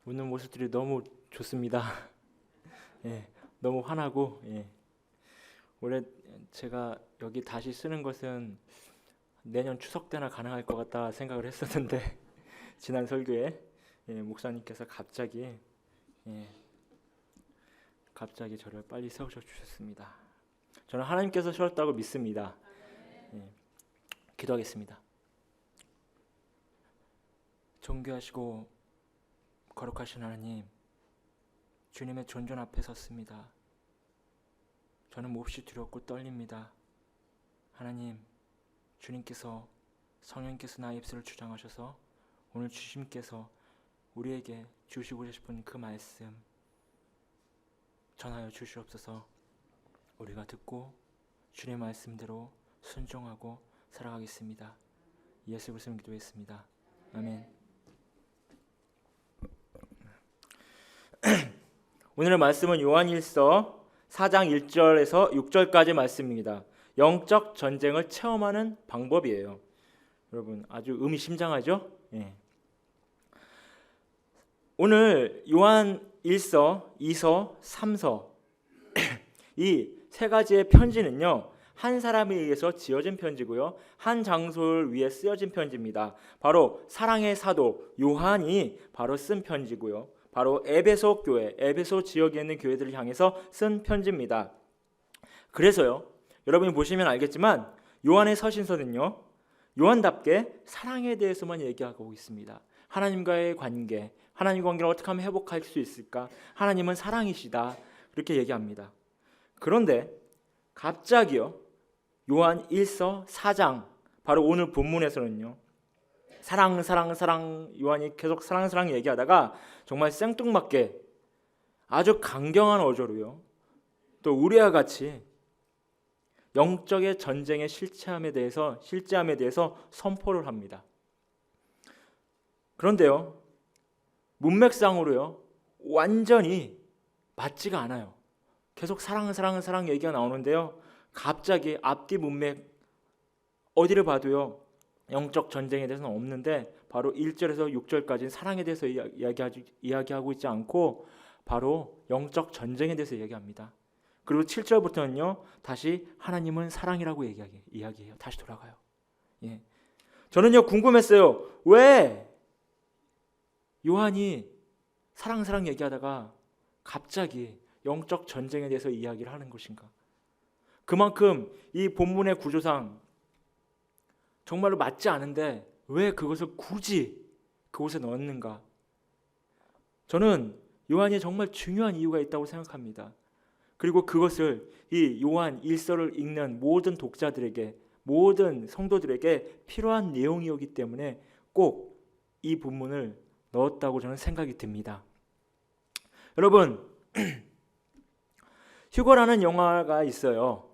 웃는 모습들이 너무 좋습니다. 예, 너무 환하고 올해 제가 여기 다시 쓰는 것은 내년 추석 때나 가능할 것 같다 생각을 했었는데 지난 설교에 목사님께서 예, 갑자기 저를 빨리 세우셔 주셨습니다. 저는 하나님께서 세웠다고 믿습니다. 기도하겠습니다. 존귀하시고 거룩하신 하나님, 주님의 존전 앞에 섰습니다. 저는 몹시 두렵고 떨립니다. 하나님, 주님께서 성령께서 나의 입술을 주장하셔서 오늘 주님께서 우리에게 주시고 싶은 그 말씀 전하여 주시옵소서. 우리가 듣고 주님의 말씀대로 순종하고 살아가겠습니다. 예수 그리스도로 기도했습니다. 아멘. 오늘의 말씀은 요한일서 4장 1절에서 6절까지 말씀입니다. 영적 전쟁을 체험하는 방법이에요. 여러분 아주 의미심장하죠? 오늘 요한 1서, 2서, 3서 이 세 가지의 편지는요, 한 사람에 의해서 지어진 편지고요, 한 장소를 위해 쓰여진 편지입니다. 바로 사랑의 사도 요한이 바로 쓴 편지고요, 바로 에베소 교회, 에베소 지역에 있는 교회들을 향해서 쓴 편지입니다. 그래서요, 여러분이 보시면 알겠지만 요한의 서신서는요, 요한답게 사랑에 대해서만 얘기하고 있습니다. 하나님과의 관계, 하나님과 관계를 어떻게 하면 회복할 수 있을까? 하나님은 사랑이시다. 그렇게 얘기합니다. 그런데 갑자기요, 요한 1서 4장, 바로 오늘 본문에서는요, 사랑 요한이 계속 사랑 얘기하다가 정말 생뚱맞게 아주 강경한 어조로요, 또 우리와 같이 영적의 전쟁의 실제함에 대해서 선포를 합니다. 그런데요, 문맥상으로요, 완전히 맞지가 않아요. 계속 사랑 얘기가 나오는데요, 갑자기 앞뒤 문맥 어디를 봐도요, 영적 전쟁에 대해서는 없는데 바로 1절에서 6절까지는 사랑에 대해서 이야기하고 있지 않고 바로 영적 전쟁에 대해서 이야기합니다. 그리고 7절부터는요, 다시 하나님은 사랑이라고 이야기해요. 다시 돌아가요. 저는요, 궁금했어요. 왜 요한이 사랑 얘기하다가 갑자기 영적 전쟁에 대해서 이야기를 하는 것인가? 그만큼 이 본문의 구조상 정말로 맞지 않은데 왜 그것을 굳이 그곳에 넣었는가? 저는 요한이 정말 중요한 이유가 있다고 생각합니다. 그리고 그것을 이 요한 1서를 읽는 모든 독자들에게, 모든 성도들에게 필요한 내용이었기 때문에 꼭 이 본문을 넣었다고 저는 생각이 듭니다. 여러분, 휴거라는 영화가 있어요.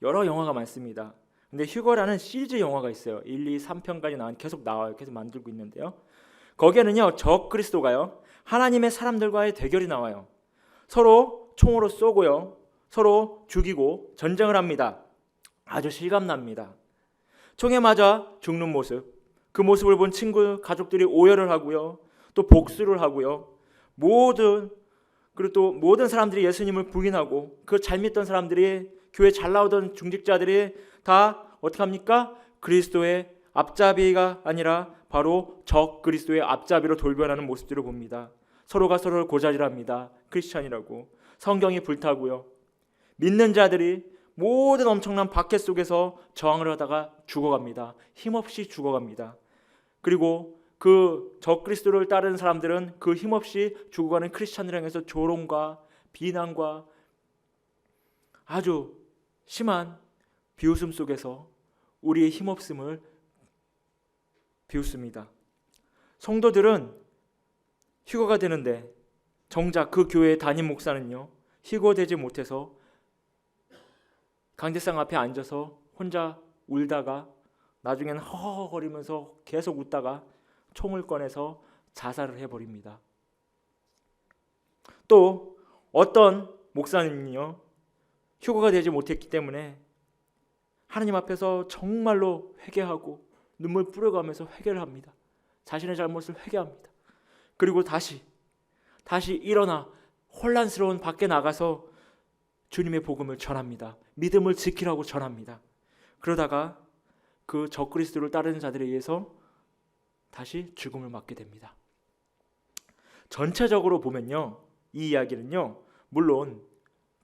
여러 영화가 많습니다. 근데 휴거라는 시리즈 영화가 있어요. 1, 2, 3편까지 계속 나와요. 계속 만들고 있는데요, 거기에는요, 적 그리스도가요, 하나님의 사람들과의 대결이 나와요. 서로 총으로 쏘고요, 서로 죽이고 전쟁을 합니다. 아주 실감납니다. 총에 맞아 죽는 모습, 그 모습을 본 친구, 가족들이 오열을 하고요, 또 복수를 하고요, 그리고 또 모든 사람들이 예수님을 부인하고, 그 잘 믿던 사람들이, 교회 잘 나오던 중직자들이 다 어떻게 합니까? 그리스도의 앞잡이가 아니라 바로 적 그리스도의 앞잡이로 돌변하는 모습들을 봅니다. 서로가 서로를 고자질합니다. 크리스찬이라고. 성경이 불타고요, 믿는 자들이 모든 엄청난 박해 속에서 저항을 하다가 죽어갑니다. 힘없이 죽어갑니다. 그리고 그 적그리스도를 따르는 사람들은 그 힘없이 죽어가는 크리스찬을 향해서 조롱과 비난과 아주 심한 비웃음 속에서 우리의 힘없음을 비웃습니다. 성도들은 휴거가 되는데 정작 그 교회의 담임 목사는요, 휴거되지 못해서 강제상 앞에 앉아서 혼자 울다가 나중에는 허허거리면서 계속 웃다가 총을 꺼내서 자살을 해버립니다. 또 어떤 목사님은요, 휴거가 되지 못했기 때문에 하나님 앞에서 정말로 회개하고 눈물 뿌려가면서 회개를 합니다. 자신의 잘못을 회개합니다. 그리고 다시 다시 일어나 혼란스러운 밖에 나가서 주님의 복음을 전합니다. 믿음을 지키라고 전합니다. 그러다가 그 적그리스도를 따르는 자들에 의해서 다시 죽음을 맞게 됩니다. 전체적으로 보면요, 이 이야기는요, 물론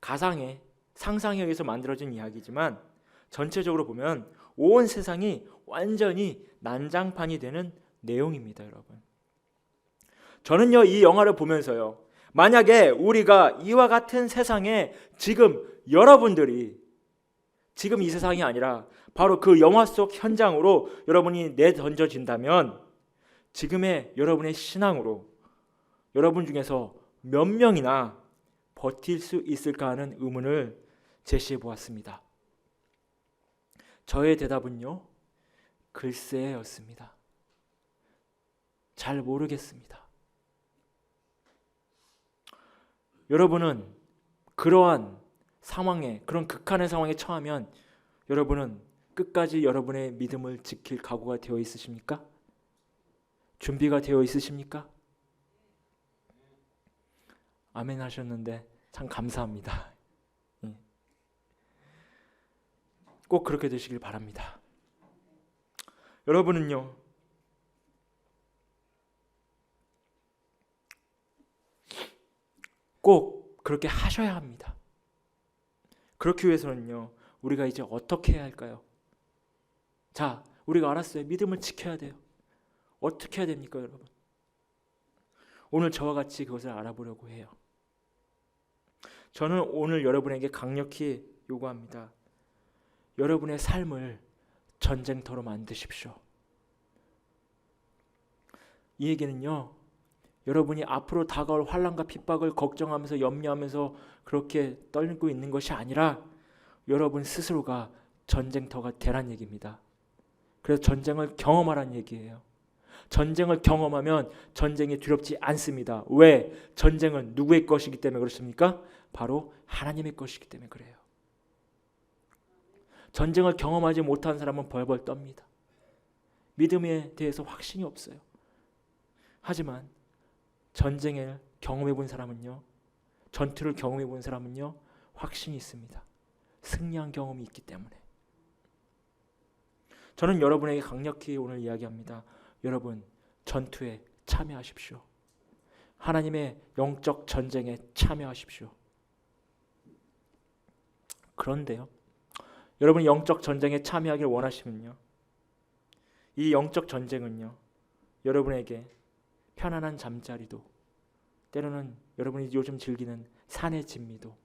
가상의 상상에 의해서 만들어진 이야기지만 전체적으로 보면 온 세상이 완전히 난장판이 되는 내용입니다, 여러분. 저는요, 이 영화를 보면서요, 만약에 우리가 이와 같은 세상에 지금 여러분들이 지금 이 세상이 아니라 바로 그 영화 속 현장으로 여러분이 내던져진다면 지금의 여러분의 신앙으로 여러분 중에서 몇 명이나 버틸 수 있을까 하는 의문을 제시해 보았습니다. 저의 대답은요, 글쎄였습니다. 잘 모르겠습니다. 여러분은 그러한 상황에, 그런 극한의 상황에 처하면 여러분은 끝까지 여러분의 믿음을 지킬 각오가 되어 있으십니까? 준비가 되어 있으십니까? 아멘 하셨는데 참 감사합니다. 꼭 그렇게 되시길 바랍니다. 여러분은요, 꼭 그렇게 하셔야 합니다. 그렇기 위해서는요, 우리가 이제 어떻게 해야 할까요? 자, 우리가 알았어요. 믿음을 지켜야 돼요. 어떻게 해야 됩니까, 여러분? 오늘 저와 같이 그것을 알아보려고 해요. 저는 오늘 여러분에게 강력히 요구합니다. 여러분의 삶을 전쟁터로 만드십시오. 이 얘기는요, 여러분이 앞으로 다가올 환난과 핍박을 걱정하면서 염려하면서 그렇게 떨고 있는 것이 아니라 여러분 스스로가 전쟁터가 되란 얘기입니다. 그래서 전쟁을 경험하란 얘기예요. 전쟁을 경험하면 전쟁이 두렵지 않습니다. 왜? 전쟁은 누구의 것이기 때문에 그렇습니까? 바로 하나님의 것이기 때문에 그래요. 전쟁을 경험하지 못한 사람은 벌벌 떱니다. 믿음에 대해서 확신이 없어요. 하지만 전쟁을 경험해 본 사람은요, 전투를 경험해 본 사람은요, 확신이 있습니다. 승리한 경험이 있기 때문에. 저는 여러분에게 강력히 오늘 이야기합니다. 여러분, 전투에 참여하십시오. 하나님의 영적 전쟁에 참여하십시오. 그런데요, 여러분이 영적 전쟁에 참여하길 원하시면요, 이 영적 전쟁은요, 여러분에게 편안한 잠자리도, 때로는 여러분이 요즘 즐기는 산의 진미도,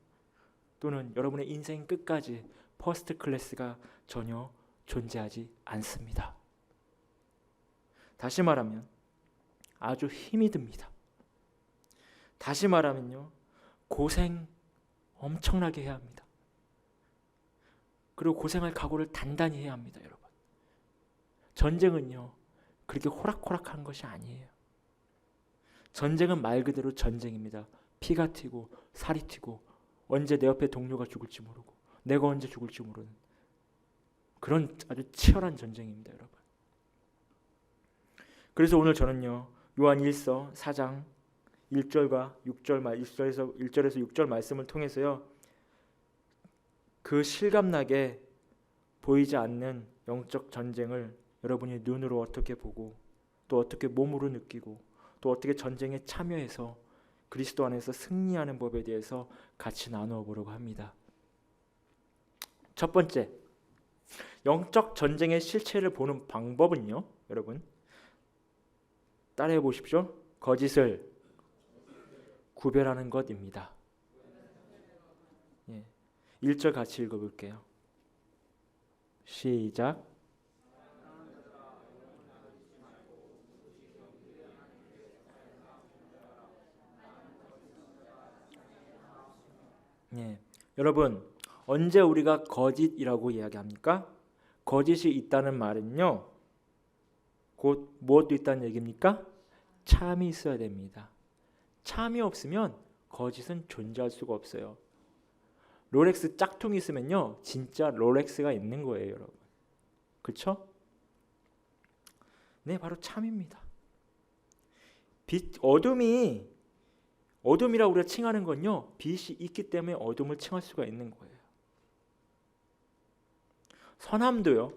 또는 여러분의 인생 끝까지 퍼스트 클래스가 전혀 존재하지 않습니다. 다시 말하면 아주 힘이 듭니다. 다시 말하면요, 고생 엄청나게 해야 합니다. 그리고 고생할 각오를 단단히 해야 합니다, 여러분. 전쟁은요, 그렇게 호락호락한 것이 아니에요. 전쟁은 말 그대로 전쟁입니다. 피가 튀고 살이 튀고 언제 내 옆에 동료가 죽을지 모르고 내가 언제 죽을지 모르는 그런 아주 치열한 전쟁입니다, 여러분. 그래서 오늘 저는요, 요한 1서 4장 1절과 6절 1절에서 6절 말씀을 통해서요, 그 실감나게 보이지 않는 영적 전쟁을 여러분이 눈으로 어떻게 보고 또 어떻게 몸으로 느끼고 또 어떻게 전쟁에 참여해서 그리스도 안에서 승리하는 법에 대해서 같이 나누어 보려고 합니다. 첫 번째, 영적 전쟁의 실체를 보는 방법은요, 여러분 따라해 보십시오. 거짓을 구별하는 것입니다. 1절 같이 읽어볼게요. 시작. 여러분, 언제 우리가 거짓이라고 이야기합니까? 거짓이 있다는 말은요, 곧 무엇도 있다는 얘기입니까? 참이 있어야 됩니다. 참이 없으면 거짓은 존재할 수가 없어요. 롤렉스 짝퉁이 있으면요, 진짜 롤렉스가 있는 거예요, 여러분. 그렇죠? 네, 바로 참입니다. 어둠이 어둠이라고 우리가 칭하는 건요, 빛이 있기 때문에 어둠을 칭할 수가 있는 거예요. 선함도요,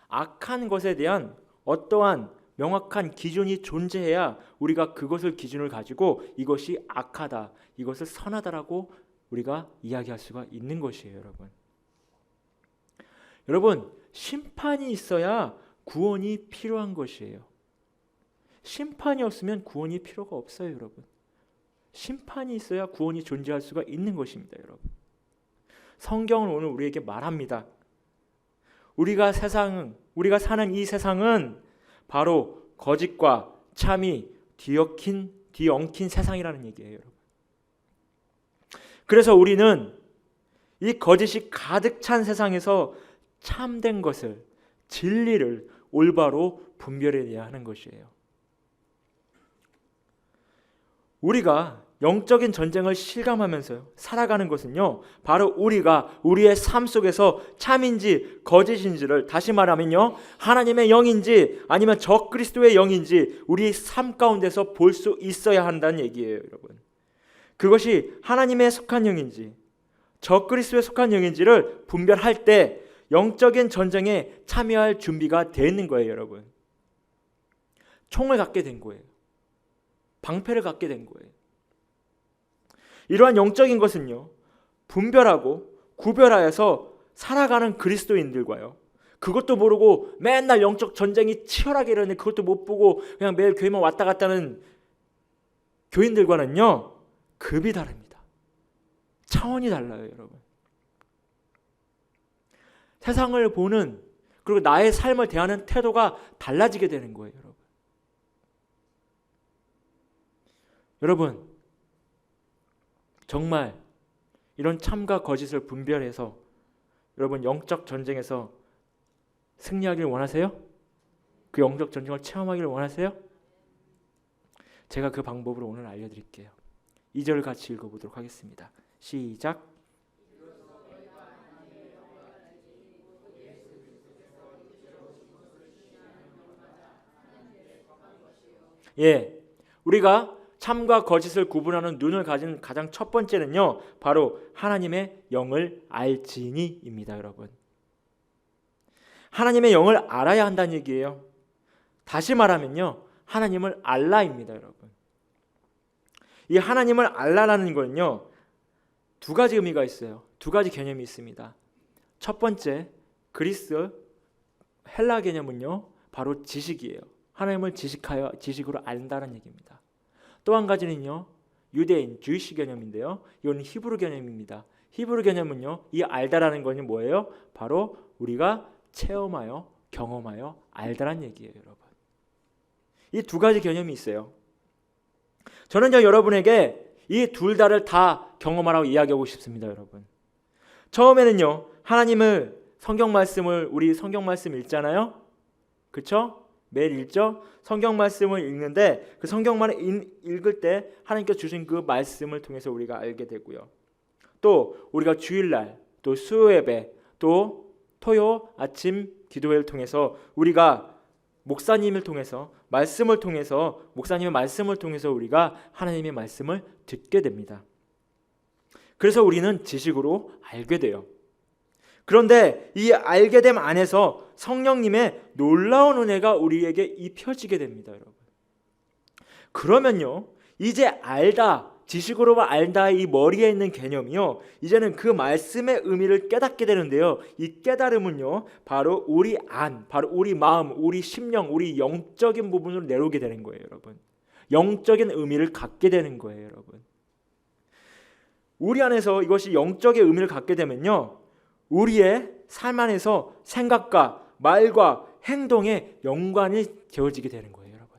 악한 것에 대한 어떠한 명확한 기준이 존재해야 우리가 그것을 기준을 가지고 이것이 악하다, 이것을 선하다라고 우리가 이야기할 수가 있는 것이에요. 여러분, 심판이 있어야 구원이 필요한 것이에요. 심판이 없으면 구원이 필요가 없어요. 여러분, 심판이 있어야 구원이 존재할 수가 있는 것입니다. 여러분, 성경은 오늘 우리에게 말합니다. 우리가 사는 이 세상은 바로 거짓과 참이 뒤엉킨 세상이라는 얘기예요. 여러분, 그래서 우리는 이 거짓이 가득 찬 세상에서 참된 것을, 진리를 올바로 분별해야 하는 것이에요. 우리가 영적인 전쟁을 실감하면서 살아가는 것은요, 바로 우리가 우리의 삶 속에서 참인지 거짓인지를, 다시 말하면요, 하나님의 영인지 아니면 적그리스도의 영인지 우리 삶 가운데서 볼 수 있어야 한다는 얘기예요. 여러분, 그것이 하나님의 속한 영인지 적그리스도에 속한 영인지를 분별할 때 영적인 전쟁에 참여할 준비가 되어 있는 거예요. 여러분, 총을 갖게 된 거예요. 방패를 갖게 된 거예요. 이러한 영적인 것은요, 분별하고 구별하여서 살아가는 그리스도인들과요, 그것도 모르고 맨날 영적 전쟁이 치열하게 일어나는데 그것도 못 보고 그냥 매일 교회만 왔다 갔다 하는 교인들과는요, 급이 다릅니다. 차원이 달라요. 여러분, 세상을 보는, 그리고 나의 삶을 대하는 태도가 달라지게 되는 거예요. 여러분, 정말 이런 참과 거짓을 분별해서 여러분 영적 전쟁에서 승리하기를 원하세요? 그 영적 전쟁을 체험하기를 원하세요? 제가 그 방법을 오늘 알려드릴게요. 2절 같이 읽어보도록 하겠습니다. 시작. 예, 우리가 참과 거짓을 구분하는 눈을 가진 가장 첫 번째는요, 바로 하나님의 영을 알지니입니다. 여러분, 하나님의 영을 알아야 한다는 얘기예요. 다시 말하면요, 하나님을 알라입니다. 여러분, 이 하나님을 알라라는 거는요, 두 가지 의미가 있어요. 두 가지 개념이 있습니다. 첫 번째, 그리스 헬라 개념은요, 바로 지식이에요. 하나님을 지식으로 안다는 얘기입니다. 또 한 가지는요, 유대인, 주이시 개념인데요, 이건 히브리 개념입니다. 히브리 개념은요, 이 알다라는 것은 뭐예요? 바로 우리가 체험하여, 경험하여 알다라는 얘기예요. 여러분, 이 두 가지 개념이 있어요. 저는 여러분에게 이 둘 다를 다 경험하라고 이야기하고 싶습니다. 여러분, 처음에는요, 하나님을, 성경 말씀을, 우리 성경 말씀 읽잖아요, 그렇죠? 매일 읽죠? 성경 말씀을 읽는데 그 성경만 읽을 때 하나님께서 주신 그 말씀을 통해서 우리가 알게 되고요. 또 우리가 주일날, 또 수요예배, 또 토요 아침 기도회를 통해서 우리가 목사님을 통해서, 말씀을 통해서, 목사님의 말씀을 통해서 우리가 하나님의 말씀을 듣게 됩니다. 그래서 우리는 지식으로 알게 돼요. 그런데 이 알게 됨 안에서 성령님의 놀라운 은혜가 우리에게 입혀지게 됩니다. 여러분, 그러면요, 이제 알다, 지식으로만 알다, 이 머리에 있는 개념이요, 이제는 그 말씀의 의미를 깨닫게 되는데요, 이 깨달음은요, 바로 우리 안, 바로 우리 마음, 우리 심령, 우리 영적인 부분으로 내려오게 되는 거예요. 여러분, 영적인 의미를 갖게 되는 거예요. 여러분, 우리 안에서 이것이 영적인 의미를 갖게 되면요, 우리의 삶 안에서 생각과 말과 행동에 연관이 되어지게 되는 거예요. 여러분,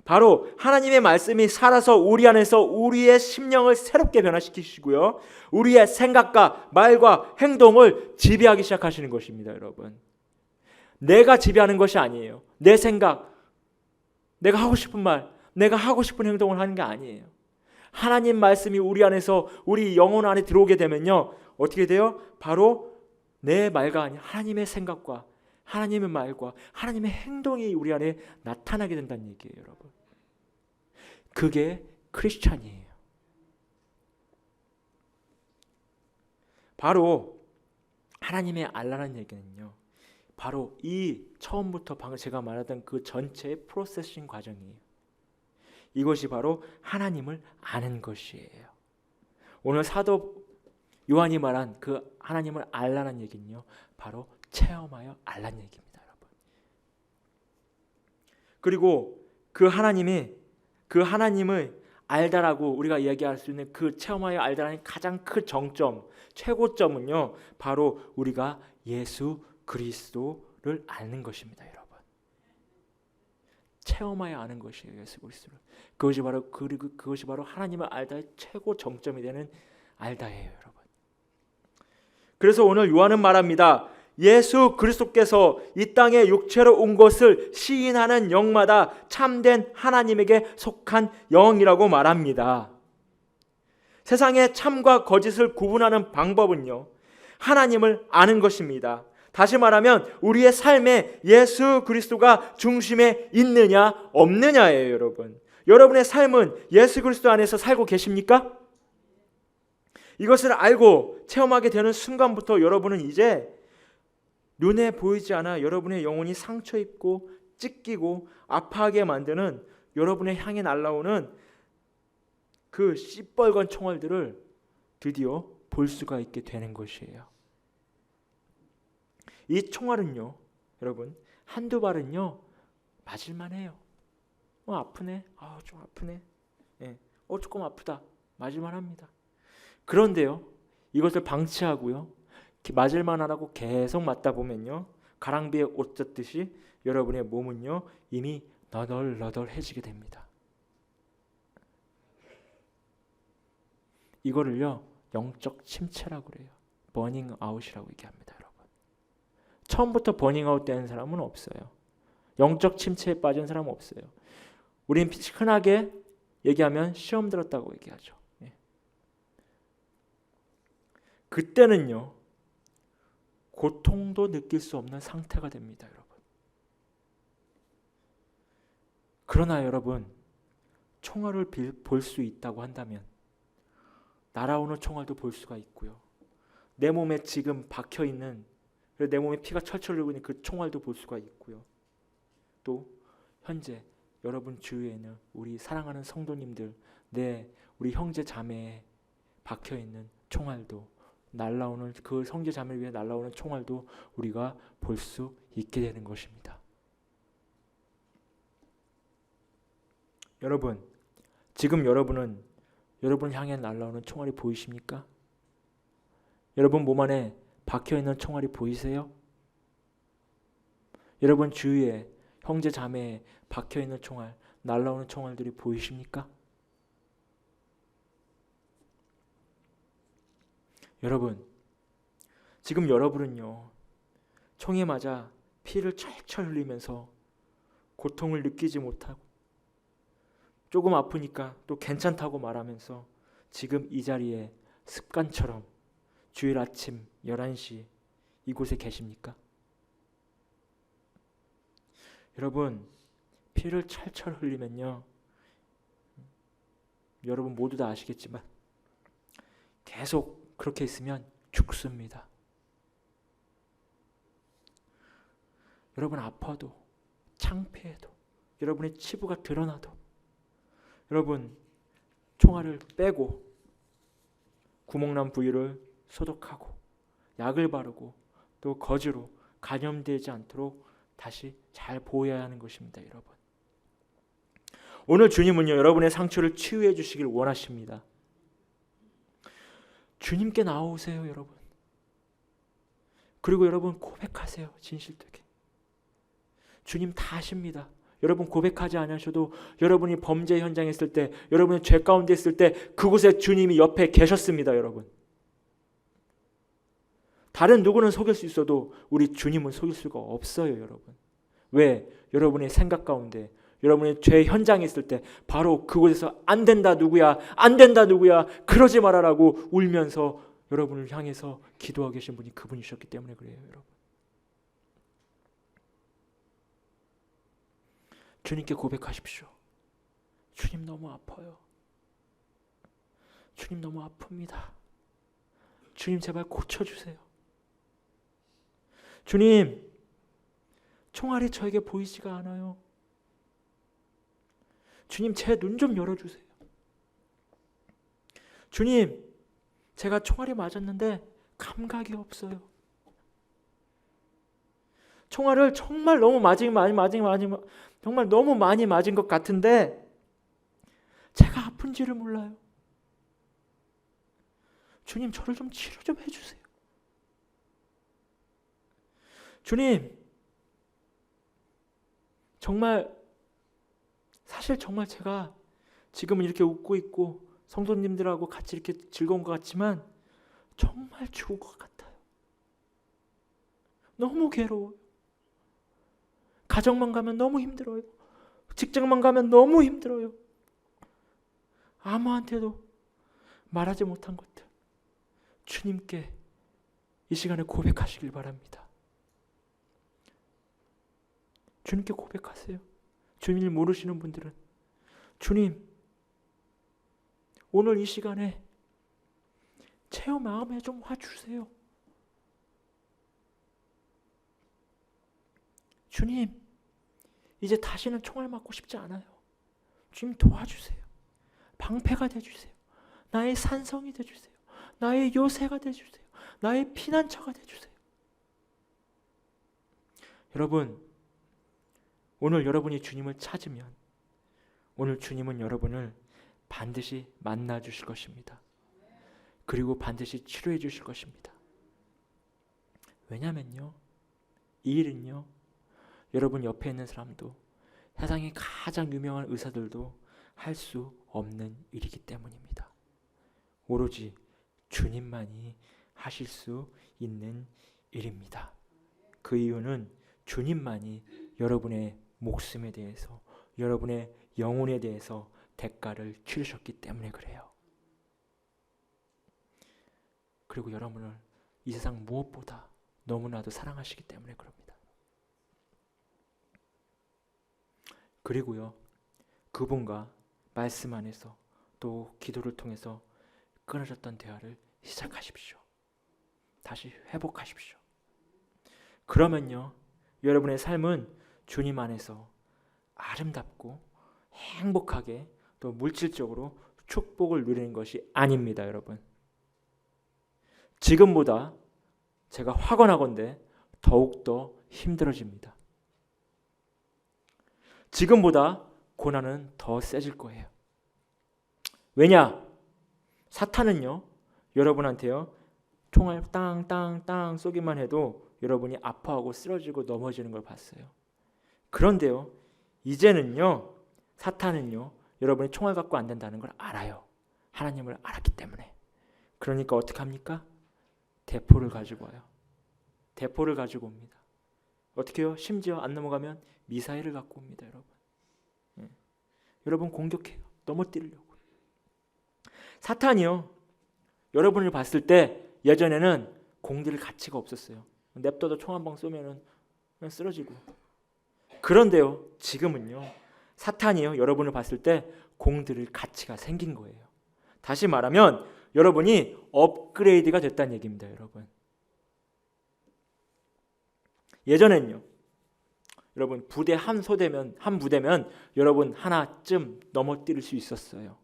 바로 하나님의 말씀이 살아서 우리 안에서 우리의 심령을 새롭게 변화시키시고요, 우리의 생각과 말과 행동을 지배하기 시작하시는 것입니다. 여러분, 내가 지배하는 것이 아니에요. 내 생각, 내가 하고 싶은 말, 내가 하고 싶은 행동을 하는 게 아니에요. 하나님 말씀이 우리 안에서, 우리 영혼 안에 들어오게 되면요, 어떻게 돼요? 바로 내 말과 아닌 하나님의 생각과 하나님의 말과 하나님의 행동이 우리 안에 나타나게 된다는 얘기예요. 여러분, 그게 크리스찬이에요. 바로 하나님의 알라는 얘기는요, 바로 이 처음부터 방금 제가 말하던 그 전체의 프로세싱 과정이에요. 이것이 바로 하나님을 아는 것이에요. 오늘 사도 요한이 말한 그 하나님을 알라는 얘기는요, 바로 체험하여 알라는 얘기입니다, 여러분. 그리고 그 하나님을 알다라고 우리가 이야기할 수 있는 그 체험하여 알다라는 가장 큰 정점, 최고점은요, 바로 우리가 예수 그리스도를 아는 것입니다, 여러분. 체험하여 아는 것이에요, 예수 그리스도를. 그것이 바로 하나님을 알다의 최고 정점이 되는 알다예요, 여러분. 그래서 오늘 요한은 말합니다. 예수 그리스도께서 이 땅에 육체로 온 것을 시인하는 영마다 참된 하나님에게 속한 영이라고 말합니다. 세상의 참과 거짓을 구분하는 방법은요, 하나님을 아는 것입니다. 다시 말하면 우리의 삶에 예수 그리스도가 중심에 있느냐 없느냐예요, 여러분. 여러분의 삶은 예수 그리스도 안에서 살고 계십니까? 이것을 알고 체험하게 되는 순간부터 여러분은 이제 눈에 보이지 않아 여러분의 영혼이 상처 입고 찢기고 아파하게 만드는 여러분의 향해 날아오는 그 시뻘건 총알들을 드디어 볼 수가 있게 되는 것이에요. 이 총알은요, 여러분, 한두 발은요 맞을만 해요. 아프네, 좀 아프네, 조금 아프다, 맞을만 합니다. 그런데요, 이것을 방치하고요, 맞을만 하라고 계속 맞다 보면요, 가랑비에 옷 젖듯이 여러분의 몸은요 이미 너덜너덜해지게 됩니다. 이거를요 영적 침체라고 그래요. 버닝 아웃이라고 얘기합니다, 여러분. 처음부터 버닝 아웃 되는 사람은 없어요. 영적 침체에 빠진 사람은 없어요. 우린 흔하게 얘기하면 시험 들었다고 얘기하죠. 그때는요 고통도 느낄 수 없는 상태가 됩니다, 여러분. 그러나 여러분, 총알을 볼 수 있다고 한다면 날아오는 총알도 볼 수가 있고요, 내 몸에 지금 박혀있는, 내 몸에 피가 철철 흐르고 있는 그 총알도 볼 수가 있고요, 또 현재 여러분 주위에는 우리 사랑하는 성도님들, 우리 형제 자매에 박혀있는 총알도, 날라오는 그 형제 자매를 위해 날라오는 총알도 우리가 볼 수 있게 되는 것입니다. 여러분, 지금 여러분은 여러분 향해 날라오는 총알이 보이십니까? 여러분 몸 안에 박혀있는 총알이 보이세요? 여러분 주위에 형제 자매에 박혀있는 총알, 날라오는 총알들이 보이십니까? 여러분, 지금 여러분은요 총에 맞아 피를 철철 흘리면서 고통을 느끼지 못하고 조금 아프니까 또 괜찮다고 말하면서 지금 이 자리에 습관처럼 주일 아침 11시 이곳에 계십니까? 여러분, 피를 철철 흘리면요, 여러분 모두 다 아시겠지만 계속 그렇게 있으면 죽습니다. 여러분 아파도, 창피해도, 여러분의 치부가 드러나도 여러분 총알을 빼고 구멍난 부위를 소독하고 약을 바르고 또 거즈로 감염되지 않도록 다시 잘 보호해야 하는 것입니다, 여러분. 오늘 주님은요 여러분의 상처를 치유해 주시길 원하십니다. 주님께 나오세요, 여러분. 그리고 여러분 고백하세요, 진실되게. 주님 다 아십니다. 여러분 고백하지 않으셔도 여러분이 범죄 현장에 있을 때, 여러분이 죄 가운데 있을 때 그곳에 주님이 옆에 계셨습니다, 여러분. 다른 누구는 속일 수 있어도 우리 주님은 속일 수가 없어요, 여러분. 왜? 여러분의 생각 가운데, 여러분의 죄 현장에 있을 때 바로 그곳에서 안 된다 누구야, 안 된다 누구야, 그러지 말아라고 울면서 여러분을 향해서 기도하고 계신 분이 그분이셨기 때문에 그래요, 여러분. 주님께 고백하십시오. 주님 너무 아파요. 주님 너무 아픕니다. 주님 제발 고쳐주세요. 주님, 총알이 저에게 보이지가 않아요. 주님, 제 눈 좀 열어주세요. 주님, 제가 총알이 맞았는데 감각이 없어요. 총알을 정말 너무 정말 너무 많이 맞은 것 같은데 제가 아픈지를 몰라요. 주님, 저를 좀 치료 좀 해주세요. 주님, 사실 정말 제가 지금은 이렇게 웃고 있고 성도님들하고 같이 이렇게 즐거운 것 같지만 정말 죽을 것 같아요. 너무 괴로워요. 가정만 가면 너무 힘들어요. 직장만 가면 너무 힘들어요. 아무한테도 말하지 못한 것들 주님께 이 시간에 고백하시길 바랍니다. 주님께 고백하세요. 주님을 모르시는 분들은 주님, 오늘 이 시간에 제 마음에 좀 와주세요. 주님, 이제 다시는 총알 맞고 싶지 않아요. 주님 도와주세요. 방패가 되어주세요. 나의 산성이 되어주세요. 나의 요새가 되어주세요. 나의 피난처가 되어주세요. 여러분, 오늘 여러분이 주님을 찾으면 오늘 주님은 여러분을 반드시 만나 주실 것입니다. 그리고 반드시 치료해 주실 것입니다. 왜냐면요, 이 일은요, 여러분 옆에 있는 사람도 세상에 가장 유명한 의사들도 할 수 없는 일이기 때문입니다. 오로지 주님만이 하실 수 있는 일입니다. 그 이유는 주님만이 여러분의 목숨에 대해서, 여러분의 영혼에 대해서 대가를 치르셨기 때문에 그래요. 그리고 여러분을 이 세상 무엇보다 너무나도 사랑하시기 때문에 그럽니다. 그리고요, 그분과 말씀 안에서 또 기도를 통해서 끊어졌던 대화를 시작하십시오. 다시 회복하십시오. 그러면요, 여러분의 삶은 주님 안에서 아름답고 행복하게 또 물질적으로 축복을 누리는 것이 아닙니다, 여러분. 지금보다 제가 확언하건대 더욱더 힘들어집니다. 지금보다 고난은 더 세질 거예요. 왜냐? 사탄은요, 여러분한테요, 총알 땅땅땅 쏘기만 해도 여러분이 아파하고 쓰러지고 넘어지는 걸 봤어요. 그런데요, 이제는요, 사탄은요, 여러분이 총알 갖고 안 된다는 걸 알아요. 하나님을 알았기 때문에. 그러니까 어떻게 합니까? 대포를 가지고 와요. 대포를 가지고 옵니다. 어떻게 해요? 심지어 안 넘어가면 미사일을 갖고 옵니다, 여러분. 여러분 공격해요. 넘어뜨리려고. 사탄이요, 여러분을 봤을 때 예전에는 공들일 가치가 없었어요. 냅둬도 총 한 방 쏘면은 그냥 쓰러지고. 그런데요, 지금은요, 사탄이요, 여러분을 봤을 때 공들일 가치가 생긴 거예요. 다시 말하면 여러분이 업그레이드가 됐다는 얘기입니다, 여러분. 예전엔요, 여러분 부대 한 부대면 여러분 하나쯤 넘어뜨릴 수 있었어요.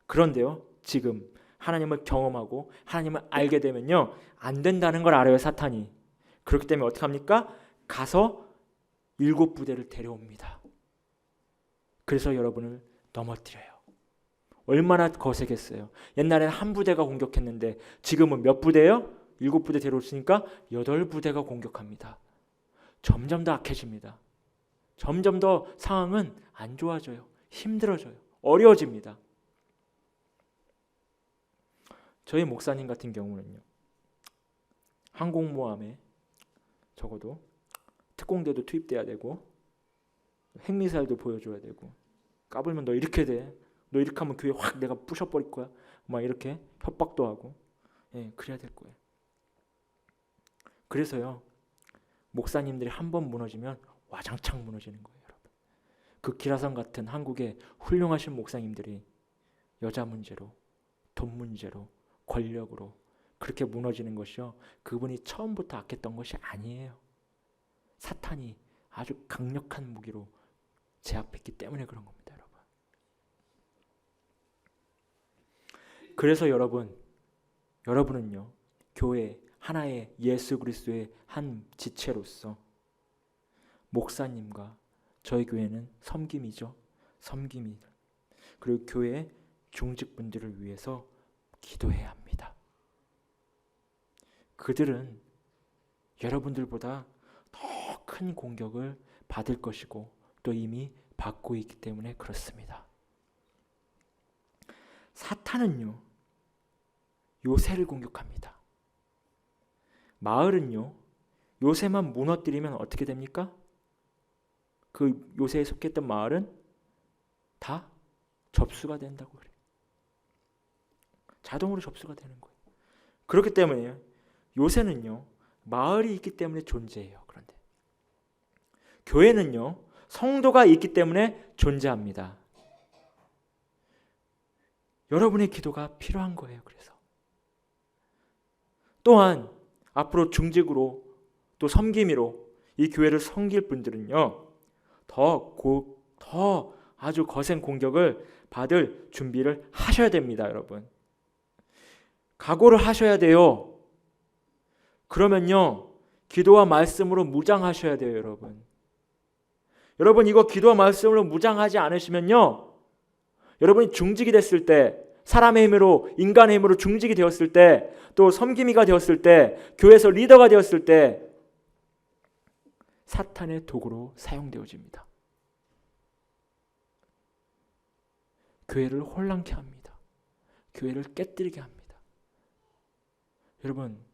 그런데요, 지금 하나님을 경험하고 하나님을 알게 되면요, 안 된다는 걸 알아요, 사탄이. 그렇기 때문에 어떻게 합니까? 가서 7부대를 데려옵니다. 그래서 여러분을 넘어뜨려요. 얼마나 거세겠어요. 옛날에는 한 부대가 공격했는데 지금은 몇 부대예요? 7부대 데려오시니까 8부대가 공격합니다. 점점 더 악해집니다. 점점 더 상황은 안 좋아져요. 힘들어져요. 어려워집니다. 저희 목사님 같은 경우는요, 항공모함에 적어도 특공대도 투입돼야 되고 핵미사일도 보여줘야 되고, 까불면 너 이렇게 돼, 너 이렇게 하면 교회 확 내가 부셔버릴 거야, 막 이렇게 협박도 하고, 그래야 될 거예요. 그래서요, 목사님들이 한 번 무너지면 와장창 무너지는 거예요, 여러분. 그 기라성 같은 한국의 훌륭하신 목사님들이 여자 문제로 돈 문제로, 권력으로 그렇게 무너지는 것이요, 그분이 처음부터 악했던 것이 아니에요. 사탄이 아주 강력한 무기로 제압했기 때문에 그런 겁니다, 여러분. 그래서 여러분은요, 교회 하나의 예수 그리스도의 한 지체로서 목사님과 저희 교회는 섬김이죠. 섬김이. 그리고 교회 중직분들을 위해서 기도해야 합니다. 그들은 여러분들보다 더 큰 공격을 받을 것이고 또 이미 받고 있기 때문에 그렇습니다. 사탄은요, 요새를 공격합니다. 마을은요, 요새만 무너뜨리면 어떻게 됩니까? 그 요새에 속했던 마을은 다 접수가 된다고 그래요. 자동으로 접수가 되는 거예요. 그렇기 때문에 요새는요, 마을이 있기 때문에 존재해요. 그런데 교회는요, 성도가 있기 때문에 존재합니다. 여러분의 기도가 필요한 거예요. 그래서 또한 앞으로 중직으로 또 섬김이로 이 교회를 섬길 분들은요, 더 아주 거센 공격을 받을 준비를 하셔야 됩니다. 여러분, 각오를 하셔야 돼요. 그러면요, 기도와 말씀으로 무장하셔야 돼요. 여러분 이거 기도와 말씀으로 무장하지 않으시면요, 여러분이 중직이 됐을 때, 사람의 힘으로, 인간의 힘으로 중직이 되었을 때, 또 섬김이가 되었을 때, 교회에서 리더가 되었을 때 사탄의 도구로 사용되어집니다. 교회를 혼란케 합니다. 교회를 깨뜨리게 합니다. 여러분,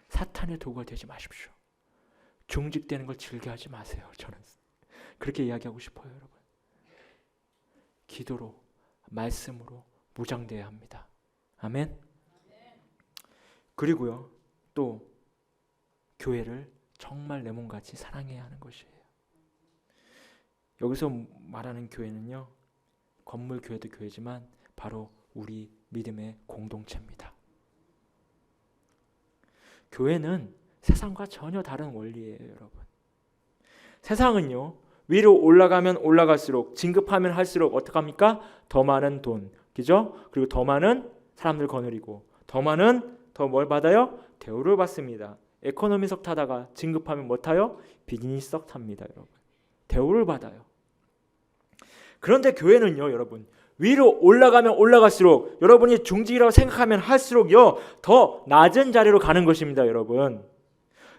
사탄의 도구가 되지 마십시오. 중직되는 걸 즐겨하지 마세요. 저는 그렇게 이야기하고 싶어요. 여러분, 기도로, 말씀으로 무장되어야 합니다. 아멘. 그리고요, 또 교회를 정말 내 몸같이 사랑해야 하는 것이에요. 여기서 말하는 교회는요, 건물 교회도 교회지만 바로 우리 믿음의 공동체입니다. 교회는 세상과 전혀 다른 원리예요. 여러분, 세상은요, 위로 올라가면 올라갈수록, 진급하면 할수록 어떡합니까? 더 많은 돈, 그죠? 그리고 더 많은 사람들 거느리고, 더 뭘 받아요? 대우를 받습니다. 에코노미석 타다가 진급하면 뭐 타요? 비즈니스석 탑니다. 여러분, 대우를 받아요. 그런데 교회는요, 여러분, 위로 올라가면 올라갈수록, 여러분이 중직이라고 생각하면 할수록요, 더 낮은 자리로 가는 것입니다.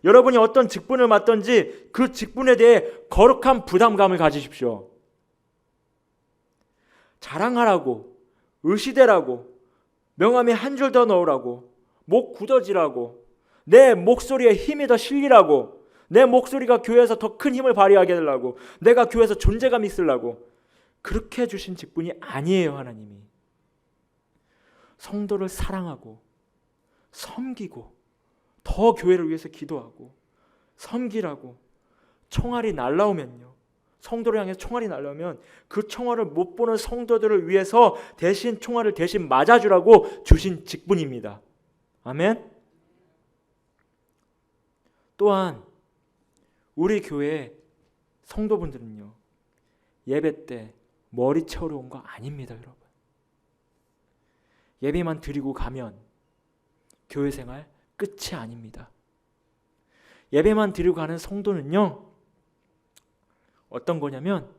여러분이 어떤 직분을 맡든지 그 직분에 대해 거룩한 부담감을 가지십시오. 자랑하라고, 의시되라고, 명함에 한 줄 더 넣으라고, 목 굳어지라고, 내 목소리에 힘이 더 실리라고, 내 목소리가 교회에서 더 큰 힘을 발휘하게 하려고, 내가 교회에서 존재감 있으려고, 그렇게 주신 직분이 아니에요. 하나님이 성도를 사랑하고 섬기고 더 교회를 위해서 기도하고 섬기라고. 총알이 날라오면요, 성도를 향해서 총알이 날라오면 그 총알을 못 보는 성도들을 위해서 대신 총알을 대신 맞아주라고 주신 직분입니다. 아멘. 또한 우리 교회 성도분들은요, 예배 때 머리 채우러 온 거 아닙니다. 여러분, 예배만 드리고 가면 교회 생활 끝이 아닙니다. 예배만 드리고 가는 성도는요, 어떤 거냐면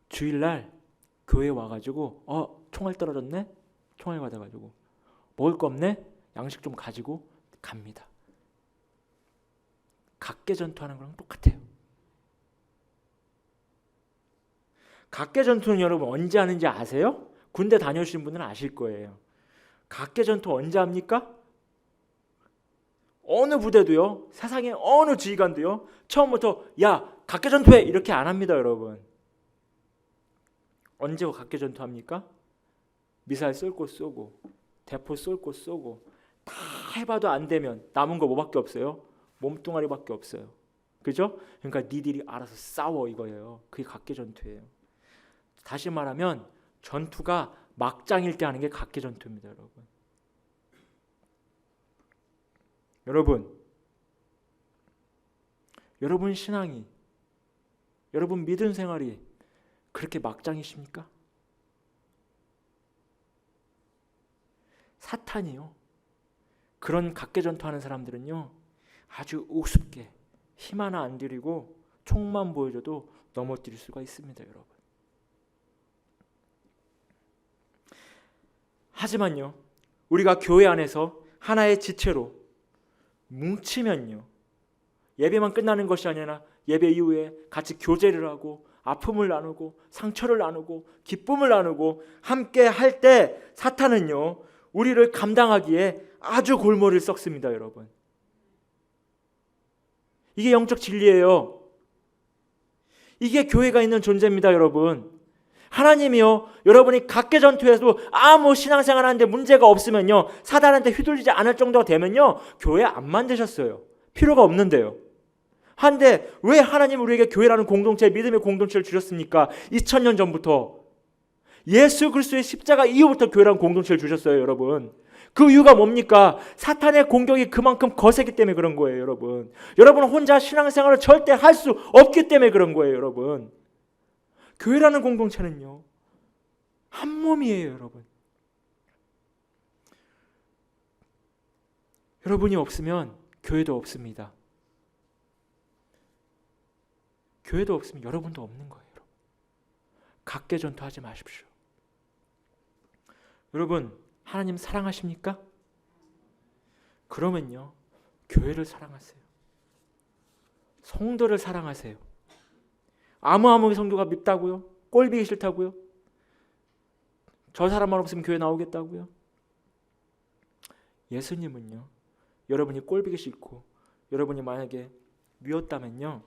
주일날 교회 와가지고 총알 떨어졌네? 총알 받아가지고 먹을 거 없네? 양식 좀 가지고 갑니다. 각계전투하는 거랑 똑같아요. 각계전투는 여러분 언제 하는지 아세요? 군대 다녀오신 분들은 아실 거예요. 각계전투 언제 합니까? 어느 부대도요, 세상의 어느 지휘관도요, 처음부터 야 각계전투해 이렇게 안 합니다. 여러분, 언제 각계전투 합니까? 미사일 쏠 곳 쏘고 대포 쏠 곳 쏘고 다 해봐도 안 되면 남은 거 뭐밖에 없어요? 몸뚱아리밖에 없어요. 그죠? 그러니까 니들이 알아서 싸워 이거예요. 그게 각계전투예요. 다시 말하면 전투가 막장일 때 하는 게 각계전투입니다, 여러분. 여러분 신앙이, 여러분 믿음 생활이 그렇게 막장이십니까? 사탄이요, 그런 각계전투하는 사람들은요 아주 우습게 힘 하나 안 들이고 총만 보여줘도 넘어뜨릴 수가 있습니다, 여러분. 하지만요, 우리가 교회 안에서 하나의 지체로 뭉치면요, 예배만 끝나는 것이 아니라 예배 이후에 같이 교제를 하고 아픔을 나누고 상처를 나누고 기쁨을 나누고 함께 할 때 사탄은요 우리를 감당하기에 아주 골머리를 썩습니다, 여러분. 이게 영적 진리예요. 이게 교회가 있는 존재입니다, 여러분. 하나님이요, 여러분이 각계전투에서도 아무 신앙생활 하는데 문제가 없으면요, 사단한테 휘둘리지 않을 정도가 되면요, 교회 안 만드셨어요. 필요가 없는데요. 한데 왜 하나님 우리에게 교회라는 공동체, 믿음의 공동체를 주셨습니까? 2000년 전부터 예수 그리스도의 십자가 이후부터 교회라는 공동체를 주셨어요, 여러분. 그 이유가 뭡니까? 사탄의 공격이 그만큼 거세기 때문에 그런 거예요, 여러분. 여러분은 혼자 신앙생활을 절대 할 수 없기 때문에 그런 거예요, 여러분. 교회라는 공동체는요 한 몸이에요, 여러분. 여러분이 없으면 교회도 없습니다. 교회도 없으면 여러분도 없는 거예요, 여러분. 각계전투하지 마십시오. 여러분, 하나님 사랑하십니까? 그러면요 교회를 사랑하세요. 성도를 사랑하세요. 아무 성도가 밉다고요? 꼴보기 싫다고요? 저 사람만 없으면 교회 나오겠다고요? 예수님은요, 여러분이 꼴보기 싫고 여러분이 만약에 미웠다면요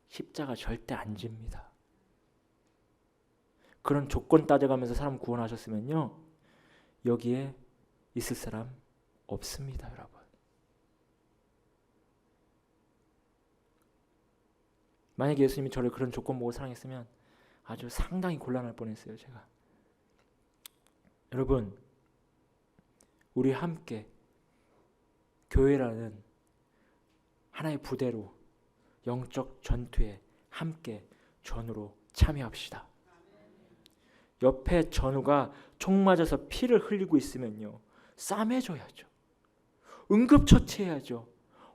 십자가 절대 안 집니다. 그런 조건 따져가면서 사람 구원하셨으면요 여기에 있을 사람 없습니다, 여러분. 만약에 예수님이 저를 그런 조건 보고 사랑했으면 아주 상당히 곤란할 뻔했어요, 제가. 여러분, 우리 함께 교회라는 하나의 부대로 영적 전투에 함께 전우로 참여합시다. 옆에 전우가 총 맞아서 피를 흘리고 있으면요 싸매줘야죠. 응급처치해야죠.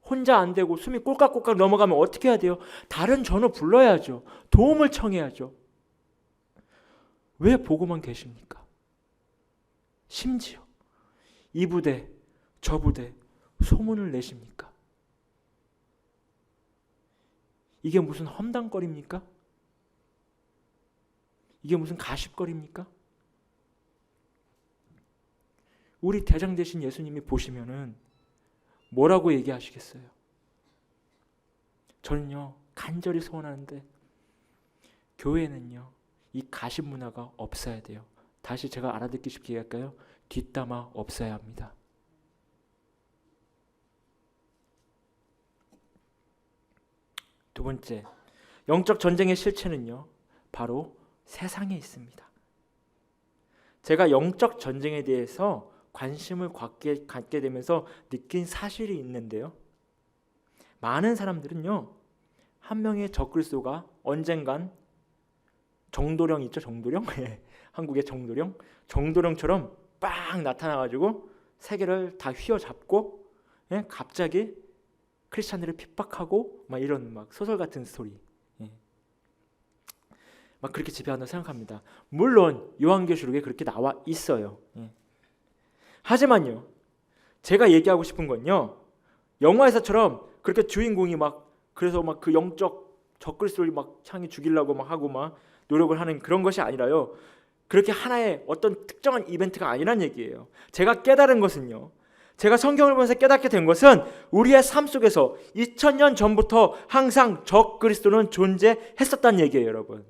혼자 안 되고 숨이 꼴깍꼴깍 넘어가면 어떻게 해야 돼요? 다른 전우 불러야죠. 도움을 청해야죠. 왜 보고만 계십니까? 심지어 이 부대 저 부대 소문을 내십니까? 이게 무슨 험담거리입니까? 이게 무슨 가십거리입니까? 우리 대장 되신 예수님이 보시면은 뭐라고 얘기하시겠어요? 저는요 간절히 소원하는데 교회는요 이 가십 문화가 없어야 돼요. 다시 제가 알아듣기 쉽게 얘기할까요? 뒷담화 없어야 합니다. 두 번째, 영적 전쟁의 실체는요 바로 세상에 있습니다. 제가 영적 전쟁에 대해서 관심을 갖게 되면서 느낀 사실이 있는데요, 많은 사람들은요 한 명의 적그리스도가 언젠간 정도령 있죠, 정도령? 한국의 정도령처럼 빵 나타나가지고 세계를 다 휘어잡고 갑자기 크리스찬들을 핍박하고 막 이런 막 소설 같은 스토리 막 그렇게 지배한다고 생각합니다. 물론 요한계시록에 그렇게 나와 있어요. 하지만요 제가 얘기하고 싶은 건요 영화에서처럼 그렇게 주인공이 막 그래서 막 그 영적 적그리스도를 막 향해 죽이려고 막 하고 막 노력을 하는 그런 것이 아니라요, 그렇게 하나의 어떤 특정한 이벤트가 아니란 얘기예요. 제가 깨달은 것은요, 제가 성경을 보면서 깨닫게 된 것은 우리의 삶 속에서 2000년 전부터 항상 적그리스도는 존재했었다는 얘기예요, 여러분.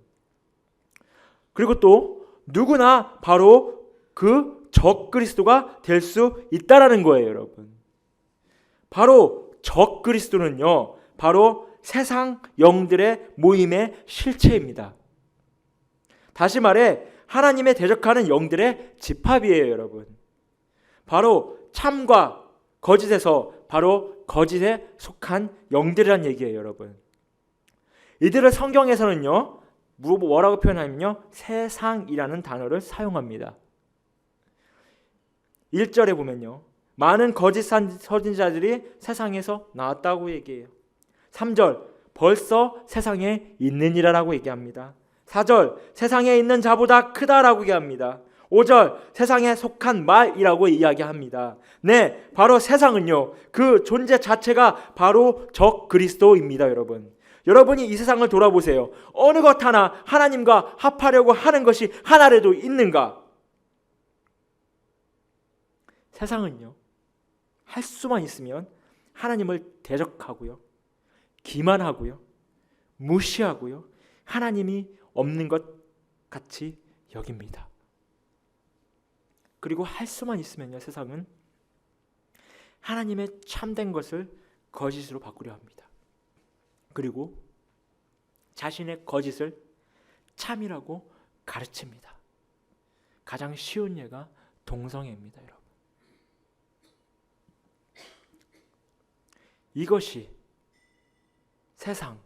그리고 또 누구나 바로 그 적그리스도가 될 수 있다라는 거예요, 여러분. 바로 적그리스도는요 바로 세상 영들의 모임의 실체입니다. 다시 말해 하나님의 대적하는 영들의 집합이에요, 여러분. 바로 참과 거짓에서 바로 거짓에 속한 영들이란 얘기예요, 여러분. 이들을 성경에서는요, 뭐라고 표현하면요, 세상이라는 단어를 사용합니다. 1절에 보면요, 많은 거짓 선지자들이 세상에서 나왔다고 얘기해요. 3절, 벌써 세상에 있느니라라고 얘기합니다. 4절, 세상에 있는 자보다 크다라고 얘기합니다. 5절, 세상에 속한 말이라고 이야기합니다. 네, 바로 세상은요, 그 존재 자체가 바로 적 그리스도입니다, 여러분. 여러분이 이 세상을 돌아보세요. 어느 것 하나 하나님과 합하려고 하는 것이 하나라도 있는가? 세상은요, 할 수만 있으면 하나님을 대적하고요, 기만하고요, 무시하고요, 하나님이 없는 것 같이 여깁니다. 그리고 할 수만 있으면요, 세상은 하나님의 참된 것을 거짓으로 바꾸려 합니다. 그리고 자신의 거짓을 참이라고 가르칩니다. 가장 쉬운 예가 동성애입니다, 여러분. 이것이 세상,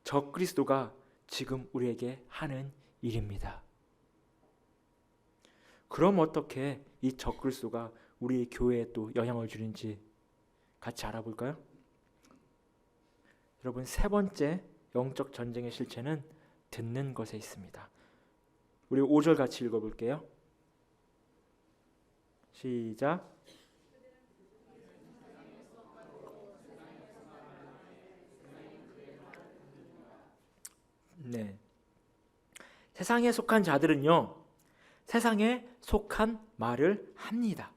적 그리스도가 지금 우리에게 하는 일입니다. 그럼 어떻게 이 적 그리스도가 우리 교회에 또 영향을 주는지 같이 알아볼까요? 여러분, 세 번째 영적 전쟁의 실체는 듣는 것에 있습니다. 우리 5절 같이 읽어볼게요. 시작. 네. 세상에 속한 자들은요, 세상에 속한 말을 합니다.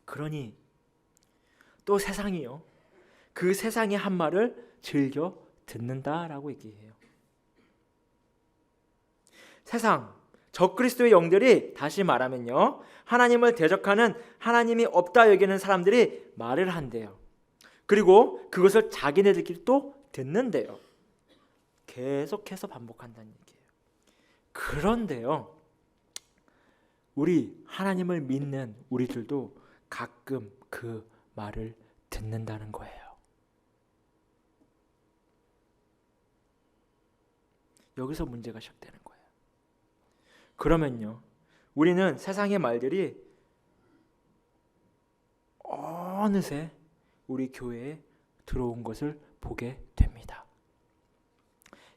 그러니 또 세상이요, 그 세상의 한 말을 즐겨 듣는다라고 얘기해요. 세상, 적그리스도의 영들이, 다시 말하면요, 하나님을 대적하는, 하나님이 없다 여기는 사람들이 말을 한대요. 그리고 그것을 자기네들끼리 또 듣는데요. 계속해서 반복한다는 얘기예요. 그런데요, 우리 하나님을 믿는 우리들도 가끔 그 말을 듣는다는 거예요. 여기서 문제가 시작되는 거예요. 그러면요, 우리는 세상의 말들이 어느새 우리 교회에 들어온 것을 보게 됩니다.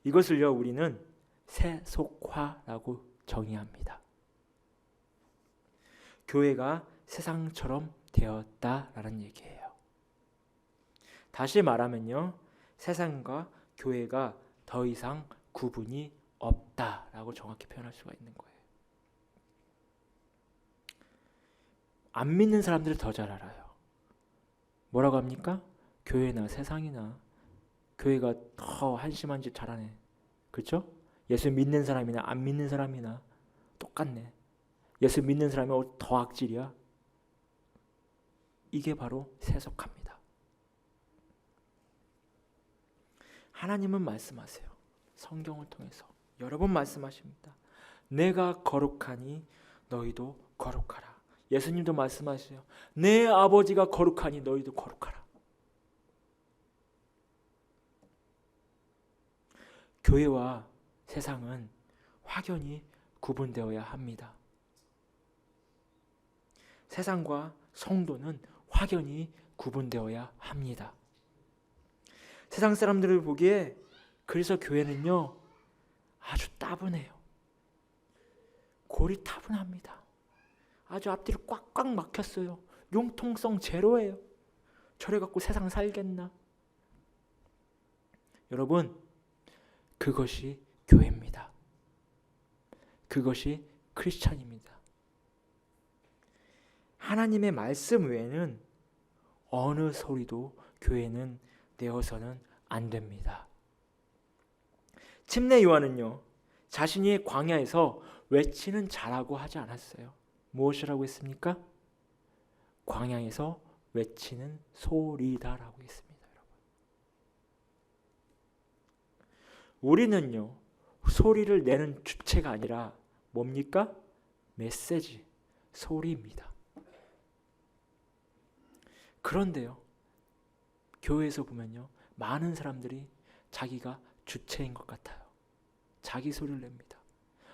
이것을요, 우리는 세속화라고 정의합니다. 교회가 세상처럼 되었다라는 얘기예요. 다시 말하면요, 세상과 교회가 더 이상 구분이 없다라고 정확히 표현할 수가 있는 거예요. 안 믿는 사람들이 더 잘 알아요. 뭐라고 합니까? 교회나 세상이나 교회가 더 한심한 짓 잘하네. 그렇죠? 예수 믿는 사람이나 안 믿는 사람이나 똑같네. 예수 믿는 사람이 더 악질이야. 이게 바로 세속합니다. 하나님은 말씀하세요. 성경을 통해서 여러 번 말씀하십니다. 내가 거룩하니 너희도 거룩하라. 예수님도 말씀하세요. 내 아버지가 거룩하니 너희도 거룩하라. 교회와 세상은 확연히 구분되어야 합니다. 세상과 성도는 확연히 구분되어야 합니다. 세상 사람들을 보기에 그래서 교회는요, 아주 따분해요. 골이 타분합니다. 아주 앞뒤로 꽉꽉 막혔어요. 융통성 제로예요. 저래 갖고 세상 살겠나? 여러분, 그것이 교회입니다. 그것이 크리스찬입니다. 하나님의 말씀 외에는 어느 소리도 교회는 내어서는 안 됩니다. 침례 요한은요, 자신이 광야에서 외치는 자라고 하지 않았어요. 무엇이라고 했습니까? 광야에서 외치는 소리다라고 했습니다. 여러분. 우리는요, 소리를 내는 주체가 아니라 뭡니까? 메시지, 소리입니다. 그런데요, 교회에서 보면요, 많은 사람들이 자기가 주체인 것 같아요. 자기 소리를 냅니다.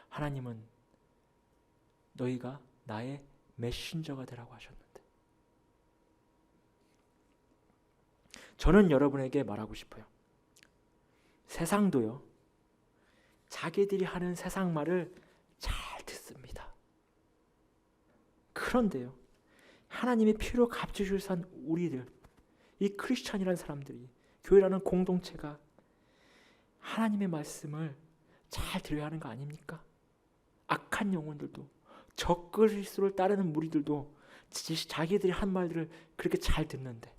하나님은 너희가 나의 메신저가 되라고 하셨는데, 저는 여러분에게 말하고 싶어요. 세상도요, 자기들이 하는 세상 말을 잘 듣습니다. 그런데요, 하나님의 피로 값주실 산 우리들, 이 크리스찬이라는 사람들이, 교회라는 공동체가 하나님의 말씀을 잘 들어야 하는 거 아닙니까? 악한 영혼들도, 적그리스도를 따르는 무리들도 자기들이 한 말들을 그렇게 잘 듣는데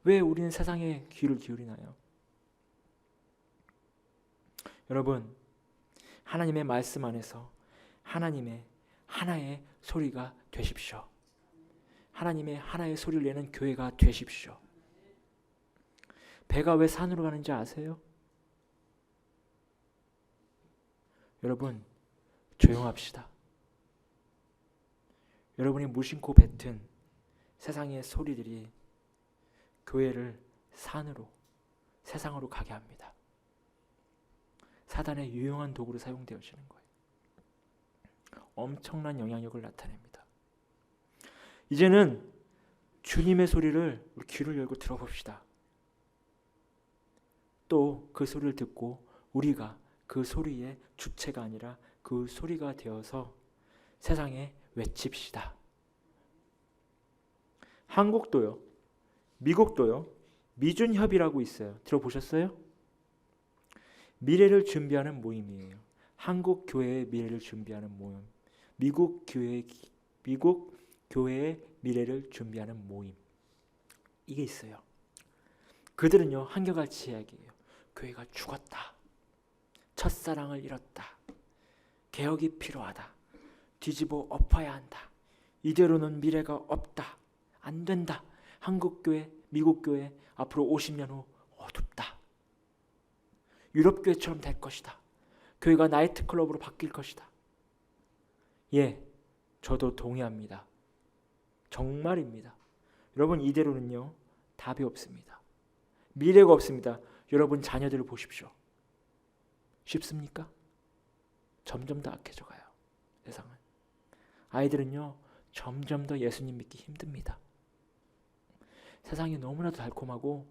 왜 우리는 세상에 귀를 기울이나요? 여러분, 하나님의 말씀 안에서 하나님의 하나의 소리가 되십시오. 하나님의 하나의 소리를 내는 교회가 되십시오. 배가 왜 산으로 가는지 아세요? 여러분, 조용합시다. 여러분이 무심코 뱉은 세상의 소리들이 교회를 산으로, 세상으로 가게 합니다. 사단의 유용한 도구로 사용되어지는 거예요. 엄청난 영향력을 나타냅니다. 이제는 주님의 소리를 우리 귀를 열고 들어봅시다. 또 그 소리를 듣고 우리가 그 소리의 주체가 아니라 그 소리가 되어서 세상에 외칩시다. 한국도요, 미국도요, 미준협이라고 있어요. 들어보셨어요? 미래를 준비하는 모임이에요. 한국 교회의 미래를 준비하는 모임, 미국 교회의 미래를 준비하는 모임, 이게 있어요. 그들은요, 한결같이 이야기해요. 교회가 죽었다. 첫사랑을 잃었다. 개혁이 필요하다. 뒤집어 엎어야 한다. 이대로는 미래가 없다. 안 된다. 한국 교회, 미국 교회 앞으로 50년 후 어둡다. 유럽 교회처럼 될 것이다. 교회가 나이트클럽으로 바뀔 것이다. 예, 저도 동의합니다. 정말입니다. 여러분, 이대로는요, 답이 없습니다. 미래가 없습니다. 여러분 자녀들을 보십시오. 쉽습니까? 점점 더 악해져 가요. 세상은. 아이들은요, 점점 더 예수님 믿기 힘듭니다. 세상이 너무나도 달콤하고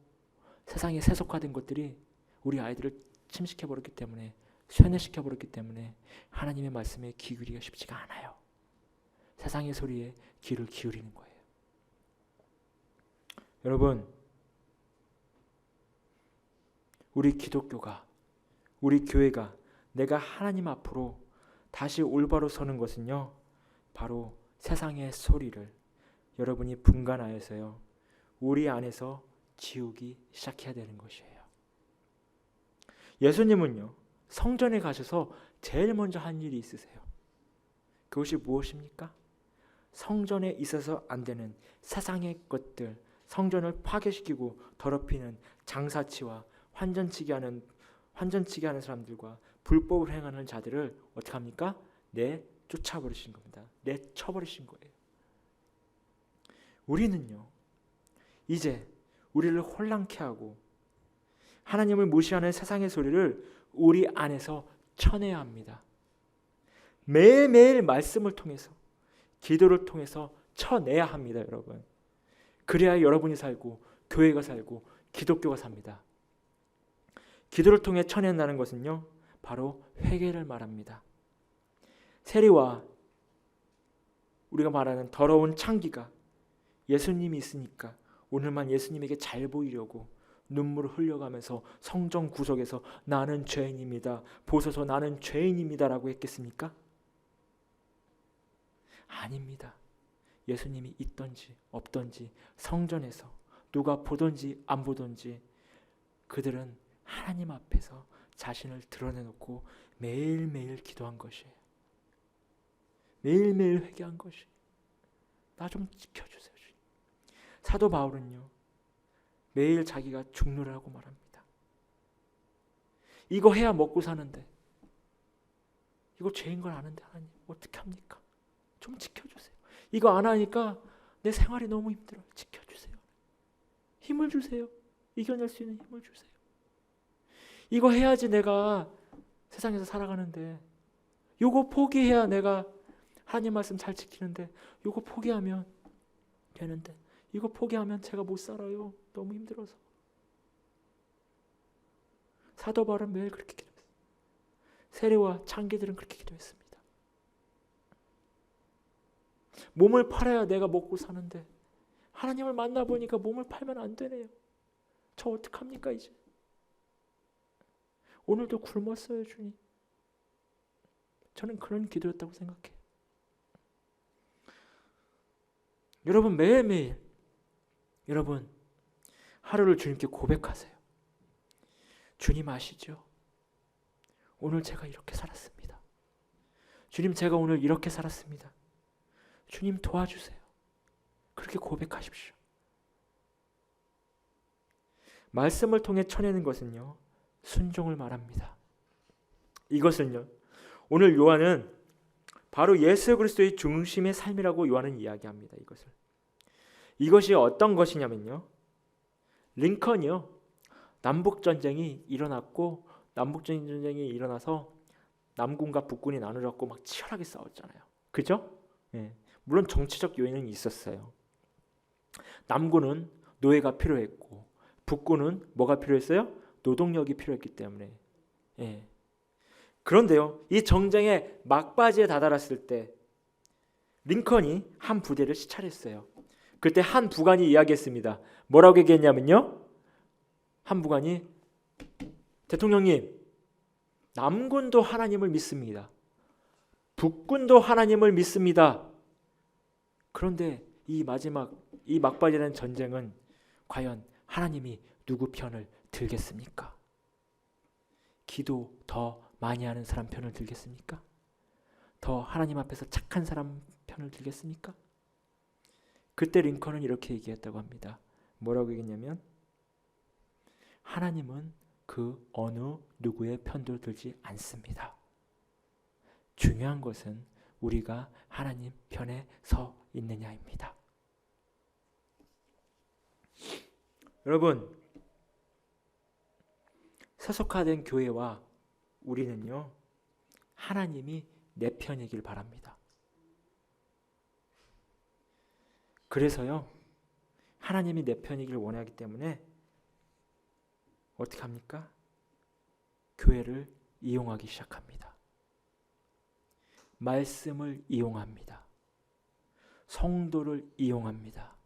세상에 세속화된 것들이 우리 아이들을 침식해버렸기 때문에, 쇠뇌시켜버렸기 때문에 하나님의 말씀에 귀 기울이기가 쉽지가 않아요. 세상의 소리에 귀를 기울이는 거예요. 여러분, 우리 기독교가, 우리 교회가 내가 하나님 앞으로 다시 올바로 서는 것은요, 바로 세상의 소리를 여러분이 분간하여서요, 우리 안에서 지우기 시작해야 되는 것이에요. 예수님은요, 성전에 가셔서 제일 먼저 한 일이 있으세요. 그것이 무엇입니까? 성전에 있어서 안 되는 세상의 것들, 성전을 파괴시키고 더럽히는 장사치와 환전치기 하는 사람들과 불법을 행하는 자들을 어떻게 합니까? 쫓아버리신 겁니다. 내쳐버리신 거예요. 우리는요, 이제 우리를 혼란케 하고 하나님을 무시하는 세상의 소리를 우리 안에서 쳐내야 합니다. 매일매일 말씀을 통해서, 기도를 통해서 쳐내야 합니다, 여러분. 그래야 여러분이 살고 교회가 살고 기독교가 삽니다. 기도를 통해 쳐낸다는 것은요, 바로 회개를 말합니다. 세리와 우리가 말하는 더러운 창기가 예수님이 있으니까 오늘만 예수님에게 잘 보이려고 눈물을 흘려가면서 성전 구석에서 나는 죄인입니다, 보소서 나는 죄인입니다 라고 했겠습니까? 아닙니다. 예수님이 있던지 없던지, 성전에서 누가 보던지 안 보던지 그들은 하나님 앞에서 자신을 드러내놓고 매일매일 기도한 것이에요. 매일매일 회개한 것이. 나 좀 지켜주세요. 사도 바울은요, 매일 자기가 죽노라고 말합니다. 이거 해야 먹고 사는데, 이거 죄인 걸 아는데 하나님 어떻게 합니까? 좀 지켜주세요. 이거 안 하니까 내 생활이 너무 힘들어요. 지켜주세요. 힘을 주세요. 이겨낼 수 있는 힘을 주세요. 이거 해야지 내가 세상에서 살아가는데, 이거 포기해야 내가 하나님 말씀 잘 지키는데, 이거 포기하면 되는데, 이거 포기하면 제가 못 살아요. 너무 힘들어서. 사도 바울은 매일 그렇게 기도했어요. 세례와 창기들은 그렇게 기도했습니다. 몸을 팔아야 내가 먹고 사는데 하나님을 만나보니까 몸을 팔면 안 되네요. 저 어떡합니까 이제? 오늘도 굶었어요 주님. 저는 그런 기도였다고 생각해요. 여러분 매일매일 여러분 하루를 주님께 고백하세요. 주님 아시죠? 오늘 제가 이렇게 살았습니다. 주님 제가 오늘 이렇게 살았습니다. 주님 도와주세요. 그렇게 고백하십시오. 말씀을 통해 쳐내는 것은요, 순종을 말합니다. 이것은요, 오늘 요한은 바로 예수 그리스도의 중심의 삶이라고 요한은 이야기합니다. 이것이 어떤 것이냐면요, 링컨이요, 남북전쟁이 일어났고, 남북전쟁이 일어나서 남군과 북군이 나누어졌고 막 치열하게 싸웠잖아요. 그죠? 예. 물론 정치적 요인은 있었어요. 남군은 노예가 필요했고 북군은 뭐가 필요했어요? 노동력이 필요했기 때문에. 예. 그런데요, 이 정쟁의 막바지에 다다랐을 때 링컨이 한 부대를 시찰했어요. 그때 한 부관이 이야기했습니다. 뭐라고 얘기했냐면요, 한 부관이 대통령님, 남군도 하나님을 믿습니다. 북군도 하나님을 믿습니다. 그런데 이 막바지라는 전쟁은 과연 하나님이 누구 편을 들겠습니까? 기도 더 많이 하는 사람 편을 들겠습니까? 더 하나님 앞에서 착한 사람 편을 들겠습니까? 그때 링컨은 이렇게 얘기했다고 합니다. 뭐라고 얘기했냐면, 하나님은 그 어느 누구의 편도 들지 않습니다. 중요한 것은 우리가 하나님 편에 서 있느냐입니다. 여러분, 세속화된 교회와 우리는요, 하나님이 내 편이길 바랍니다. 그래서요, 하나님이 내 편이길 원하기 때문에 어떻게 합니까? 교회를 이용하기 시작합니다. 말씀을 이용합니다. 성도를 이용합니다.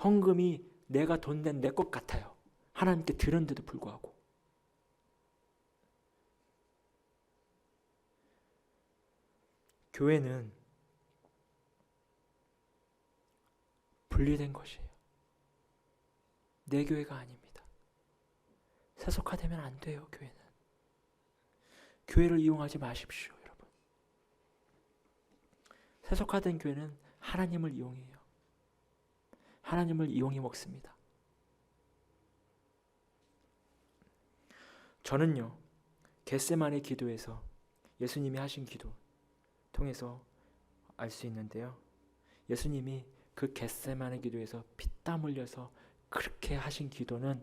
헌금이 내가 돈 낸 내 것 같아요. 하나님께 드렸는데도 불구하고. 교회는 분리된 것이에요. 내 교회가 아닙니다. 세속화되면 안 돼요. 교회는. 교회를 이용하지 마십시오. 여러분. 세속화된 교회는 하나님을 이용해요. 하나님을 이용해 먹습니다. 저는요, 겟세마네 기도에서 예수님이 하신 기도 통해서 알 수 있는데요, 예수님이 그 겟세마네 기도에서 피땀 흘려서 그렇게 하신 기도는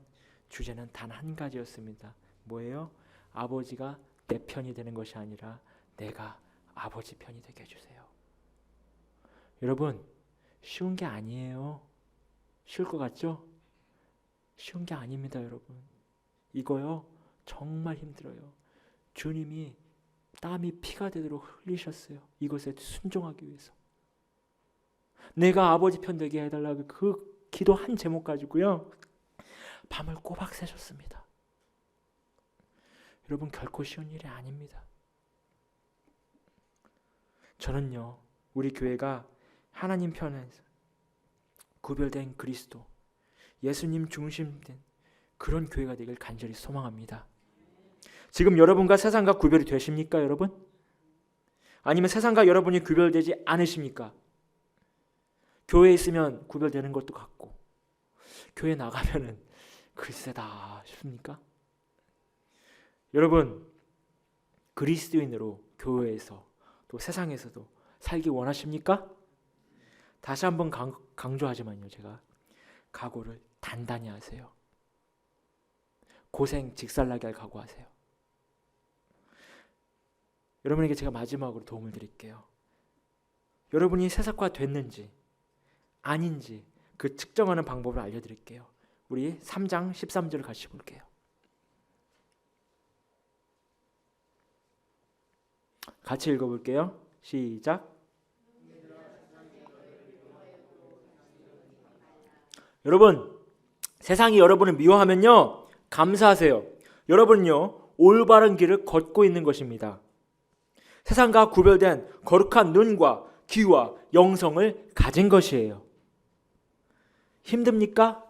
주제는 단 한 가지였습니다. 뭐예요? 아버지가 내 편이 되는 것이 아니라 내가 아버지 편이 되게 해주세요. 여러분, 쉬운 게 아니에요. 쉬울 것 같죠? 쉬운 게 아닙니다, 여러분. 이거요, 정말 힘들어요. 주님이 땀이 피가 되도록 흘리셨어요. 이것에 순종하기 위해서. 내가 아버지 편 되게 해달라고 그 기도 한 제목 가지고요, 밤을 꼬박 새셨습니다. 여러분, 결코 쉬운 일이 아닙니다. 저는요, 우리 교회가 하나님 편에서 구별된 그리스도, 예수님 중심된 그런 교회가 되길 간절히 소망합니다. 지금 여러분과 세상과 구별이 되십니까, 여러분? 아니면 세상과 여러분이 구별되지 않으십니까? 교회에 있으면 구별되는 것도 같고 교회 나가면은 글쎄다 싶습니까? 여러분, 그리스도인으로 교회에서 또 세상에서도 살기 원하십니까? 다시 한번 강조하지만요, 제가 각오를 단단히 하세요. 고생 직살나게 할 각오하세요. 여러분에게 제가 마지막으로 도움을 드릴게요. 여러분이 세상화 됐는지 아닌지 그 측정하는 방법을 알려드릴게요. 우리 3장 13절을 같이 볼게요. 같이 읽어볼게요. 시작. 여러분, 세상이 여러분을 미워하면요, 감사하세요. 여러분은요, 올바른 길을 걷고 있는 것입니다. 세상과 구별된 거룩한 눈과 귀와 영성을 가진 것이에요. 힘듭니까?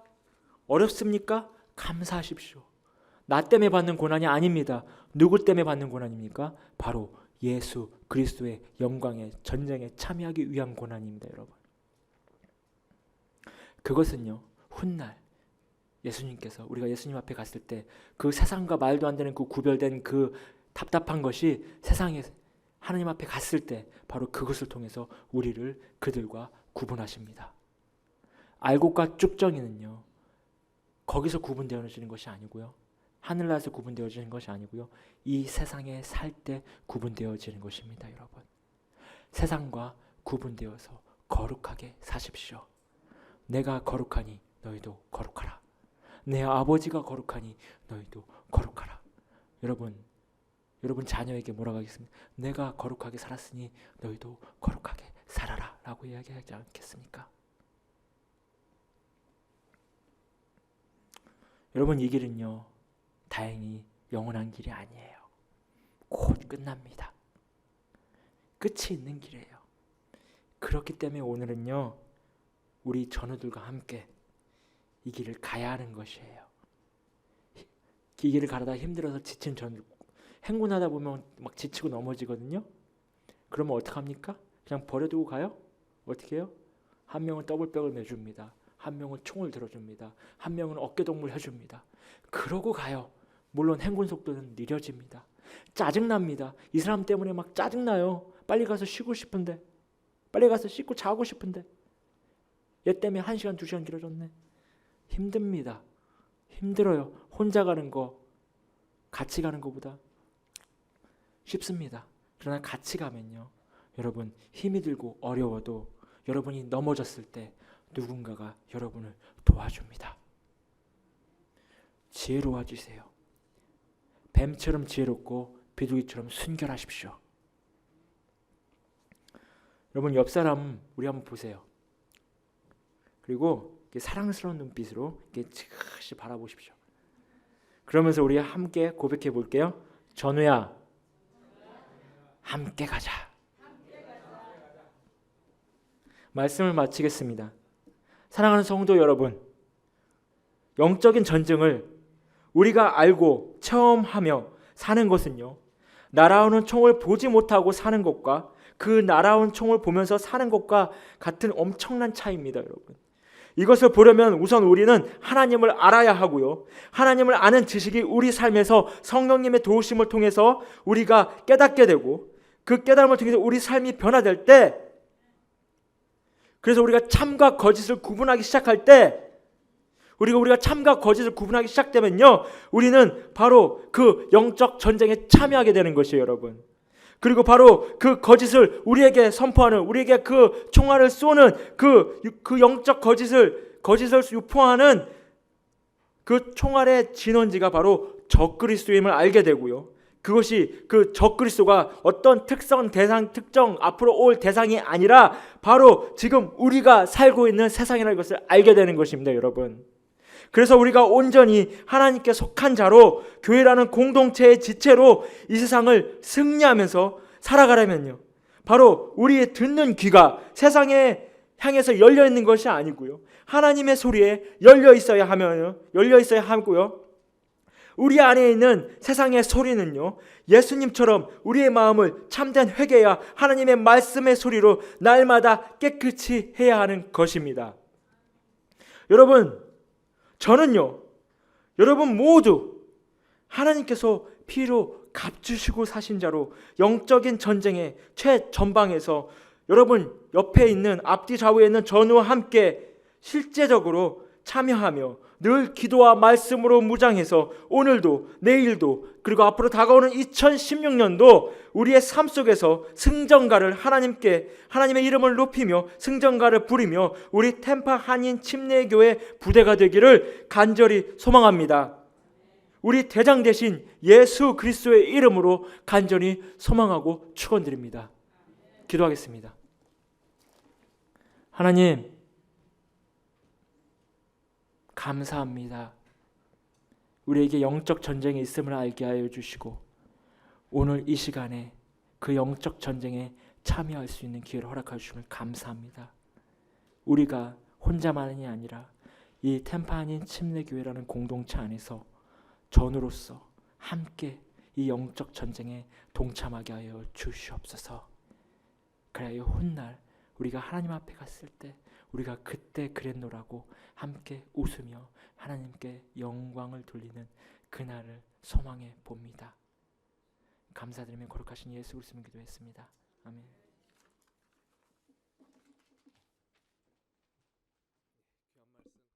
어렵습니까? 감사하십시오. 나 때문에 받는 고난이 아닙니다. 누구 때문에 받는 고난입니까? 바로 예수 그리스도의 영광의 전쟁에 참여하기 위한 고난입니다, 여러분. 그것은요, 훗날 예수님께서 우리가 예수님 앞에 갔을 때 그 세상과 말도 안 되는 그 구별된 그 답답한 것이 세상에 하나님 앞에 갔을 때 바로 그것을 통해서 우리를 그들과 구분하십니다. 알곡과 쭉정이는요, 거기서 구분되어지는 것이 아니고요, 하늘나라에서 구분되어지는 것이 아니고요, 이 세상에 살 때 구분되어지는 것입니다. 여러분, 세상과 구분되어서 거룩하게 사십시오. 내가 거룩하니 너희도 거룩하라. 내 아버지가 거룩하니 너희도 거룩하라. 여러분 자녀에게 뭐라고 하겠습니까? 내가 거룩하게 살았으니 너희도 거룩하게 살아라 라고 이야기하지 않겠습니까? 여러분, 이 길은요, 다행히 영원한 길이 아니에요. 곧 끝납니다. 끝이 있는 길이에요. 그렇기 때문에 오늘은요, 우리 전우들과 함께 이 길을 가야 하는 것이에요. 이 길을 가려다 힘들어서 지친 전우, 행군하다 보면 막 지치고 넘어지거든요. 그러면 어떡합니까? 그냥 버려두고 가요? 어떻게 해요? 한 명은 더블백을 매줍니다. 한 명은 총을 들어줍니다. 한 명은 어깨동무를 해줍니다. 그러고 가요. 물론 행군 속도는 느려집니다. 짜증납니다. 이 사람 때문에 막 짜증나요. 빨리 가서 쉬고 싶은데, 빨리 가서 씻고 자고 싶은데, 얘 때문에 1시간 2시간 길어졌네. 힘듭니다. 힘들어요. 혼자 가는 거 같이 가는 것보다 쉽습니다. 그러나 같이 가면요, 여러분 힘이 들고 어려워도 여러분이 넘어졌을 때 누군가가 여러분을 도와줍니다. 지혜로워지세요. 뱀처럼 지혜롭고 비둘기처럼 순결하십시오. 여러분, 옆 사람 우리 한번 보세요. 그리고 사랑스러운 눈빛으로 이렇게 지그시 바라보십시오. 그러면서 우리 함께 고백해 볼게요. 전우야, 함께 가자. 말씀을 마치겠습니다. 사랑하는 성도 여러분, 영적인 전쟁을 우리가 알고 체험하며 사는 것은요, 날아오는 총을 보지 못하고 사는 것과 그 날아온 총을 보면서 사는 것과 같은 엄청난 차이입니다, 여러분. 이것을 보려면 우선 우리는 하나님을 알아야 하고요, 하나님을 아는 지식이 우리 삶에서 성령님의 도우심을 통해서 우리가 깨닫게 되고, 그 깨달음을 통해서 우리 삶이 변화될 때, 그래서 우리가 참과 거짓을 구분하기 시작할 때, 우리가 참과 거짓을 구분하기 시작되면요, 우리는 바로 그 영적 전쟁에 참여하게 되는 것이에요, 여러분. 그리고 바로 그 거짓을 우리에게 선포하는, 우리에게 그 총알을 쏘는 그 영적 거짓을 유포하는 그 총알의 진원지가 바로 적그리스도임을 알게 되고요, 그것이 그 적그리스도가 어떤 특정 앞으로 올 대상이 아니라 바로 지금 우리가 살고 있는 세상이라는 것을 알게 되는 것입니다, 여러분. 그래서 우리가 온전히 하나님께 속한 자로, 교회라는 공동체의 지체로 이 세상을 승리하면서 살아가려면요, 바로 우리의 듣는 귀가 세상에 향해서 열려 있는 것이 아니고요, 하나님의 소리에 열려 있어야 하고요, 우리 안에 있는 세상의 소리는요, 예수님처럼 우리의 마음을 참된 회개와 하나님의 말씀의 소리로 날마다 깨끗이 해야 하는 것입니다. 여러분, 저는요, 여러분 모두 하나님께서 피로 값주시고 사신 자로 영적인 전쟁의 최전방에서 여러분 옆에 있는 앞뒤 좌우에 있는 전우와 함께 실제적으로 참여하며 늘 기도와 말씀으로 무장해서 오늘도 내일도 그리고 앞으로 다가오는 2016년도 우리의 삶 속에서 승전가를 하나님의 이름을 높이며 승전가를 부리며 우리 템파 한인 침례교회 부대가 되기를 간절히 소망합니다. 우리 대장 대신 예수 그리스도의 이름으로 간절히 소망하고 축원드립니다. 기도하겠습니다. 하나님, 감사합니다. 우리에게 영적 전쟁이 있음을 알게 하여 주시고 오늘 이 시간에 그 영적 전쟁에 참여할 수 있는 기회를 허락하여 주심을 감사합니다. 우리가 혼자만이 아니라 이 템파 한인 침례교회라는 공동체 안에서 전우로서 함께 이 영적 전쟁에 동참하게 하여 주시옵소서. 그래야 훗날 우리가 하나님 앞에 갔을 때 우리가 그때 그랬노라고 함께 웃으며 하나님께 영광을 돌리는 그날을 소망해 봅니다. 감사드리며 거룩하신 예수 그리스도로 기도했습니다. 아멘.